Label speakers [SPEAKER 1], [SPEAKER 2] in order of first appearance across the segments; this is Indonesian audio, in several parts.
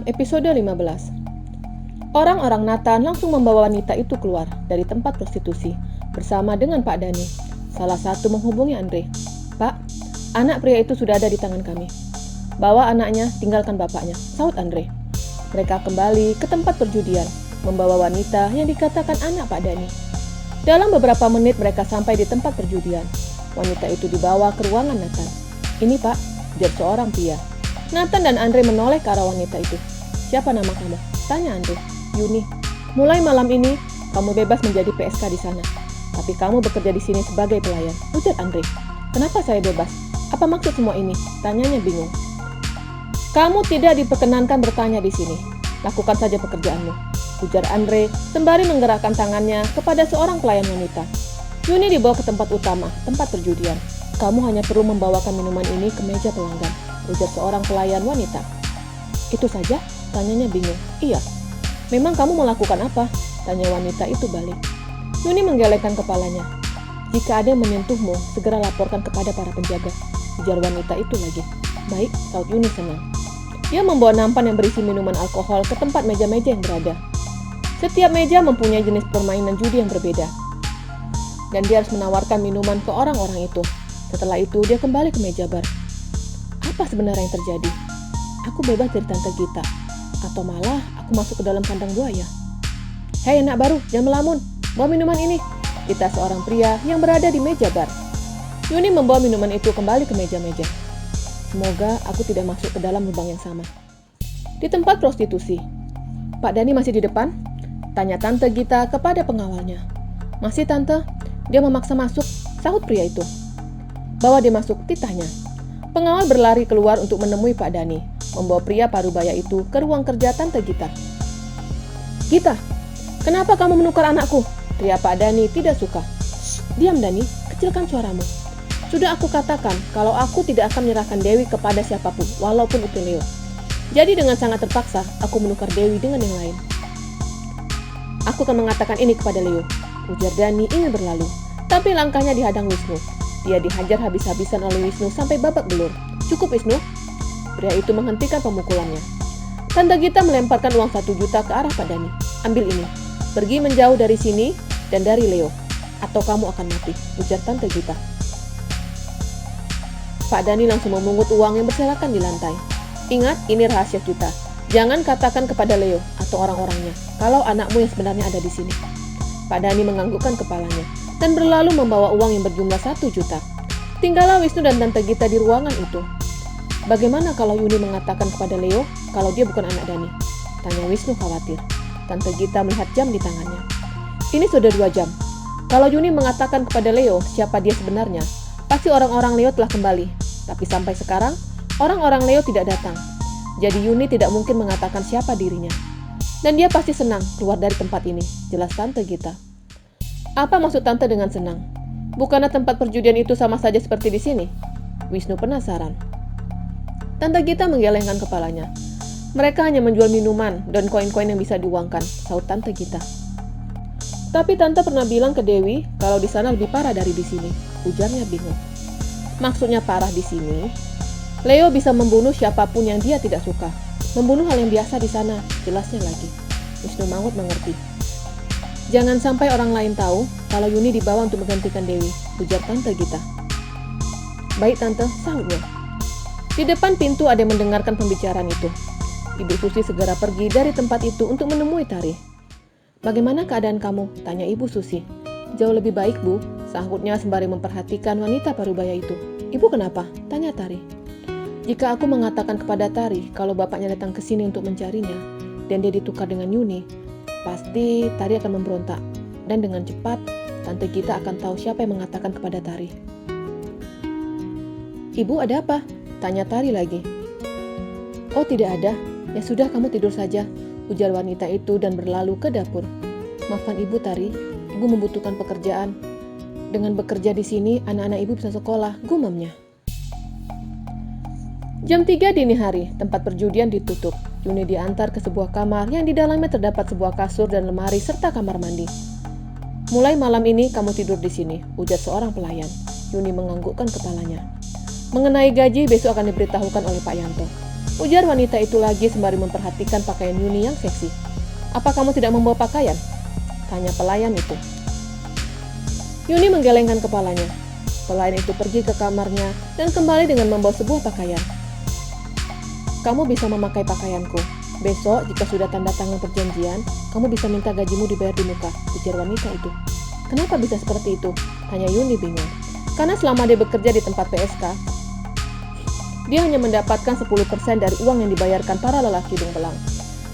[SPEAKER 1] episode 15. Orang-orang Nathan langsung membawa wanita itu keluar dari tempat prostitusi bersama dengan Pak Dani. Salah satu menghubungi Andre. "Pak, anak pria itu sudah ada di tangan kami. Bawa anaknya, tinggalkan bapaknya," saut Andre. Mereka kembali ke tempat perjudian, membawa wanita yang dikatakan anak Pak Dani. Dalam beberapa menit mereka sampai di tempat perjudian. Wanita itu dibawa ke ruangan Nathan. "Ini Pak," ujar seorang pria. Nathan dan Andre menoleh ke arah wanita itu. "Siapa nama kamu?" tanya Andre. "Yuni. Mulai malam ini, kamu bebas menjadi PSK di sana. Tapi kamu bekerja di sini sebagai pelayan," ujar Andre. "Kenapa saya bebas? Apa maksud semua ini?" tanyanya bingung. "Kamu tidak diperkenankan bertanya di sini. Lakukan saja pekerjaanmu," ujar Andre sembari menggerakkan tangannya kepada seorang pelayan wanita. Yuni dibawa ke tempat utama, tempat perjudian. "Kamu hanya perlu membawakan minuman ini ke meja pelanggan," ujar seorang pelayan wanita. "Itu saja?" tanyanya bingung. "Iya." "Memang kamu melakukan apa?" tanya wanita itu balik. Yuni menggelengkan kepalanya. "Jika ada yang menyentuhmu, segera laporkan kepada para penjaga," ujar wanita itu lagi. "Baik," saut Yuni senang. Dia membawa nampan yang berisi minuman alkohol ke tempat meja-meja yang berada. Setiap meja mempunyai jenis permainan judi yang berbeda. Dan dia harus menawarkan minuman ke orang-orang itu. Setelah itu, dia kembali ke meja bar. Apa sebenarnya yang terjadi? Aku bebas dari Tante Gita. Atau malah aku masuk ke dalam kandang buaya? "Hei anak baru, jangan melamun. Bawa minuman ini," kata seorang pria yang berada di meja bar. Yuni membawa minuman itu kembali ke meja-meja. "Semoga aku tidak masuk ke dalam lubang yang sama." Di tempat prostitusi. "Pak Dani masih di depan?" tanya Tante Gita kepada pengawalnya. "Masih Tante, dia memaksa masuk," sahut pria itu. "Bawa dia masuk," titahnya. Pengawal berlari keluar untuk menemui Pak Dani, membawa pria parubaya itu ke ruang kerja Tante Gita. "Gita, kenapa kamu menukar anakku?" teriak Pak Dani tidak suka. "Diam Dani, kecilkan suaramu. Sudah aku katakan kalau aku tidak akan menyerahkan Dewi kepada siapapun, walaupun itu Leo. Jadi dengan sangat terpaksa, aku menukar Dewi dengan yang lain. Aku akan mengatakan ini kepada Leo," ujar Dani ingin berlalu. Tapi langkahnya dihadang Wisnu. Dia dihajar habis-habisan oleh Wisnu sampai babak belur. "Cukup Wisnu." Pria itu menghentikan pemukulannya. Tante Gita melemparkan uang 1 juta ke arah Pak Dani. "Ambil ini. Pergi menjauh dari sini dan dari Leo. Atau kamu akan mati," ujar Tante Gita. Pak Dani langsung memungut uang yang berserakan di lantai. "Ingat, ini rahasia kita. Jangan katakan kepada Leo atau orang-orangnya kalau anakmu yang sebenarnya ada di sini." Pak Dani menganggukkan kepalanya dan berlalu membawa uang yang berjumlah 1 juta. Tinggallah Wisnu dan Tante Gita di ruangan itu. "Bagaimana kalau Yuni mengatakan kepada Leo kalau dia bukan anak Dani?" tanya Wisnu khawatir. Tante Gita melihat jam di tangannya. "Ini sudah 2 jam. Kalau Yuni mengatakan kepada Leo siapa dia sebenarnya, pasti orang-orang Leo telah kembali. Tapi sampai sekarang, orang-orang Leo tidak datang. Jadi Yuni tidak mungkin mengatakan siapa dirinya. Dan dia pasti senang keluar dari tempat ini," jelas Tante Gita. "Apa maksud Tante dengan senang? Bukannya tempat perjudian itu sama saja seperti di sini?" Wisnu penasaran. Tante Gita menggelengkan kepalanya. "Mereka hanya menjual minuman dan koin-koin yang bisa diuangkan," saut Tante Gita. "Tapi Tante pernah bilang ke Dewi kalau di sana lebih parah dari di sini," ujarnya bingung. "Maksudnya parah di sini? Leo bisa membunuh siapapun yang dia tidak suka. Membunuh hal yang biasa di sana," jelasnya lagi. Wisnu Mangut mengerti. "Jangan sampai orang lain tahu kalau Yuni dibawa untuk menggantikan Dewi," ujar Tante Gita. "Baik Tante," sahutnya. Di depan pintu ada yang mendengarkan pembicaraan itu. Ibu Susi segera pergi dari tempat itu untuk menemui Tari. "Bagaimana keadaan kamu?" tanya Ibu Susi. "Jauh lebih baik, Bu," sahutnya sembari memperhatikan wanita parubaya itu. "Ibu kenapa?" tanya Tari. "Jika aku mengatakan kepada Tari kalau bapaknya datang ke sini untuk mencarinya dan dia ditukar dengan Yuni, pasti Tari akan memberontak. Dan dengan cepat, Tante Gita akan tahu siapa yang mengatakan kepada Tari." "Ibu ada apa?" tanya Tari lagi. "Oh tidak ada, ya sudah kamu tidur saja," ujar wanita itu dan berlalu ke dapur. "Maafkan Ibu Tari, Ibu membutuhkan pekerjaan. Dengan bekerja di sini, anak-anak Ibu bisa sekolah," gumamnya. Jam 3 dini hari, tempat perjudian ditutup. Yuni diantar ke sebuah kamar yang di dalamnya terdapat sebuah kasur dan lemari serta kamar mandi. "Mulai malam ini kamu tidur di sini," ujar seorang pelayan. Yuni menganggukkan kepalanya. "Mengenai gaji besok akan diberitahukan oleh Pak Yanto." Ujar wanita itu lagi sembari memperhatikan pakaian Yuni yang seksi. Apa kamu tidak membawa pakaian? Tanya pelayan itu. Yuni menggelengkan kepalanya. Pelayan itu pergi ke kamarnya dan kembali dengan membawa sebuah pakaian. Kamu bisa memakai pakaianku. Besok jika sudah tanda tangan perjanjian, kamu bisa minta gajimu dibayar di muka, ujar wanita itu. Kenapa bisa seperti itu? Tanya Yuni bingung. Karena selama dia bekerja di tempat PSK, dia hanya mendapatkan 10% dari uang yang dibayarkan para lelaki hidung belang.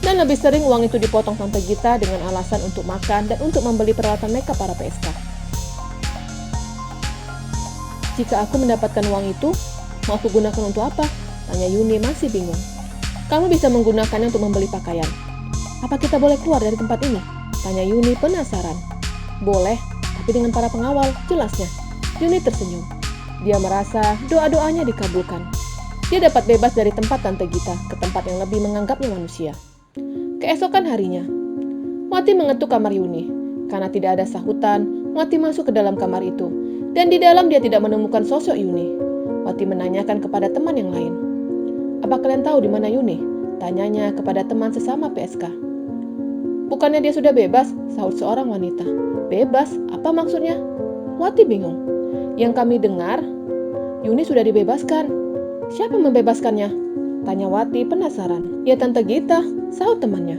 [SPEAKER 1] Dan lebih sering uang itu dipotong Tante Gita dengan alasan untuk makan dan untuk membeli peralatan makeup para PSK. Jika aku mendapatkan uang itu, mau aku gunakan untuk apa? Tanya Yuni masih bingung. Kamu bisa menggunakannya untuk membeli pakaian. Apa kita boleh keluar dari tempat ini? Tanya Yuni penasaran. Boleh, tapi dengan para pengawal, jelasnya. Yuni tersenyum. Dia merasa doa-doanya dikabulkan. Dia dapat bebas dari tempat Tante Gita ke tempat yang lebih menganggapnya manusia. Keesokan harinya, Wati mengetuk kamar Yuni. Karena tidak ada sahutan, Wati masuk ke dalam kamar itu. Dan di dalam dia tidak menemukan sosok Yuni. Wati menanyakan kepada teman yang lain. Apa kalian tahu di mana Yuni? Tanyanya kepada teman sesama PSK. Bukannya dia sudah bebas? Sahut seorang wanita. Bebas? Apa maksudnya? Wati bingung. Yang kami dengar, Yuni sudah dibebaskan. Siapa yang membebaskannya? Tanya Wati penasaran. Ya Tante Gita, sahut temannya.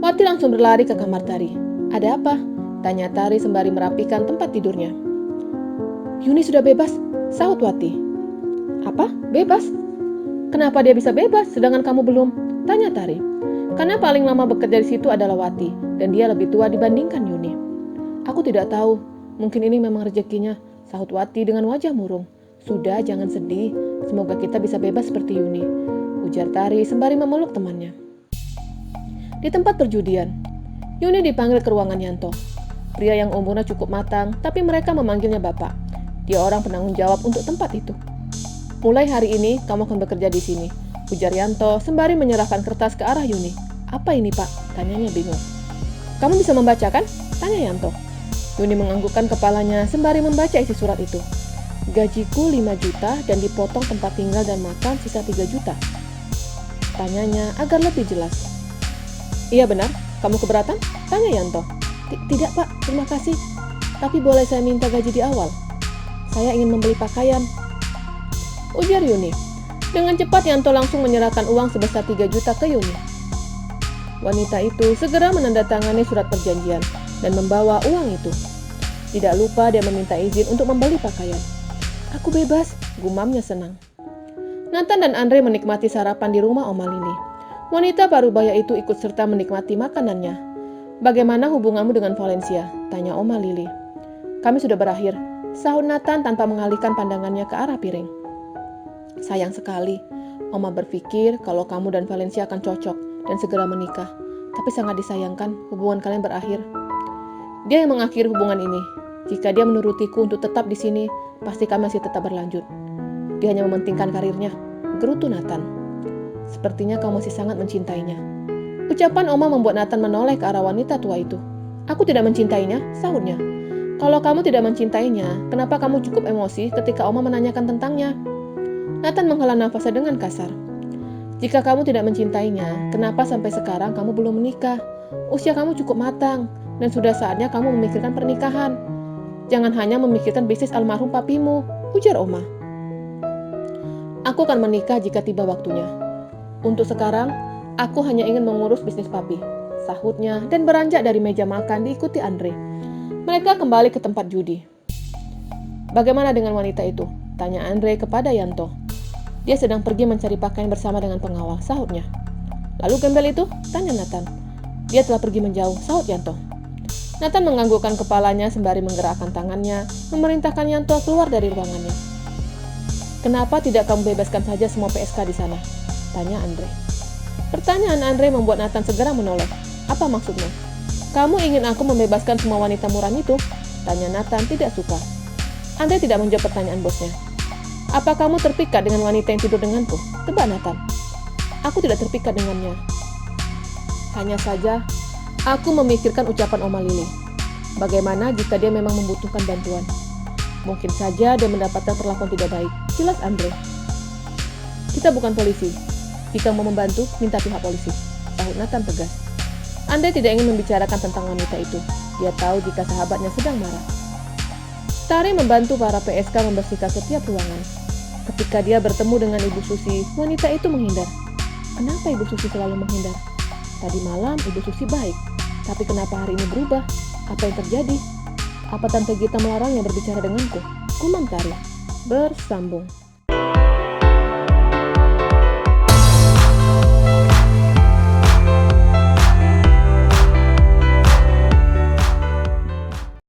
[SPEAKER 1] Wati langsung berlari ke kamar Tari. Ada apa? Tanya Tari sembari merapikan tempat tidurnya. Yuni sudah bebas, sahut Wati. Apa? Bebas? Kenapa dia bisa bebas sedangkan kamu belum? Tanya Tari. Karena paling lama bekerja di situ adalah Wati dan dia lebih tua dibandingkan Yuni. Aku tidak tahu, mungkin ini memang rezekinya, sahut Wati dengan wajah murung. Sudah, jangan sedih. Semoga kita bisa bebas seperti Yuni, ujar Tari sembari memeluk temannya. Di tempat perjudian, Yuni dipanggil ke ruangan Yanto. Pria yang umurnya cukup matang, tapi mereka memanggilnya Bapak. Dia orang penanggung jawab untuk tempat itu. Mulai hari ini, kamu akan bekerja di sini, ujar Yanto sembari menyerahkan kertas ke arah Yuni. Apa ini, Pak? Tanyanya bingung. Kamu bisa membacakan? Tanya Yanto. Yuni menganggukkan kepalanya sembari membaca isi surat itu. Gajiku 5 juta dan dipotong tempat tinggal dan makan sisa 3 juta. Tanyanya agar lebih jelas. Iya benar, kamu keberatan? Tanya Yanto. Tidak Pak, terima kasih. Tapi boleh saya minta gaji di awal? Saya ingin membeli pakaian, ujar Yuni. Dengan cepat Yanto langsung menyerahkan uang sebesar 3 juta ke Yuni. Wanita itu segera menandatangani surat perjanjian dan membawa uang itu. Tidak lupa dia meminta izin untuk membeli pakaian. Aku bebas, gumamnya senang. Nathan dan Andre menikmati sarapan di rumah Oma Lili. Wanita parubaya itu ikut serta menikmati makanannya. Bagaimana hubunganmu dengan Valencia? Tanya Oma Lili. Kami sudah berakhir, sahut Nathan tanpa mengalihkan pandangannya ke arah piring. Sayang sekali, Oma berpikir kalau kamu dan Valencia akan cocok dan segera menikah. Tapi sangat disayangkan hubungan kalian berakhir. Dia yang mengakhiri hubungan ini. Jika dia menurutiku untuk tetap di sini, pasti kami masih tetap berlanjut. Dia hanya mementingkan karirnya, gerutu Nathan. Sepertinya kau masih sangat mencintainya. Ucapan Oma membuat Nathan menoleh ke arah wanita tua itu. Aku tidak mencintainya, sahutnya. Kalau kamu tidak mencintainya, kenapa kamu cukup emosi ketika Oma menanyakan tentangnya? Nathan menghela nafasnya dengan kasar. Jika kamu tidak mencintainya, kenapa sampai sekarang kamu belum menikah? Usia kamu cukup matang, dan sudah saatnya kamu memikirkan pernikahan. Jangan hanya memikirkan bisnis almarhum papimu, ujar Oma. Aku akan menikah jika tiba waktunya. Untuk sekarang, aku hanya ingin mengurus bisnis papi, sahutnya dan beranjak dari meja makan diikuti Andre. Mereka kembali ke tempat judi. Bagaimana dengan wanita itu? Tanya Andre kepada Yanto. Dia sedang pergi mencari pakaian bersama dengan pengawal, sahutnya. Lalu gembel itu? Tanya Nathan. Dia telah pergi menjauh, sahut Yanto. Nathan menganggukkan kepalanya sembari menggerakkan tangannya, memerintahkan Yanto keluar dari ruangannya. Kenapa tidak kamu bebaskan saja semua PSK di sana? Tanya Andre. Pertanyaan Andre membuat Nathan segera menoleh. Apa maksudnya? Kamu ingin aku membebaskan semua wanita murah itu? Tanya Nathan tidak suka. Andre tidak menjawab pertanyaan bosnya. Apa kamu terpikat dengan wanita yang tidur denganku? Tebak Nathan. Aku tidak terpikat dengannya. Hanya saja, aku memikirkan ucapan Oma Lili. Bagaimana jika dia memang membutuhkan bantuan? Mungkin saja dia mendapatkan perlakuan tidak baik. Jelas Andre. Kita bukan polisi. Jika mau membantu, minta pihak polisi, sahut Nathan tegas. Andre tidak ingin membicarakan tentang wanita itu. Dia tahu jika sahabatnya sedang marah. Tari membantu para PSK membersihkan setiap ruangan. Ketika dia bertemu dengan Ibu Susi, wanita itu menghindar. Kenapa Ibu Susi selalu menghindar? Tadi malam Ibu Susi baik, tapi kenapa hari ini berubah? Apa yang terjadi? Apa Tante Gita melarangnya berbicara denganku? Gumam Tari. Bersambung.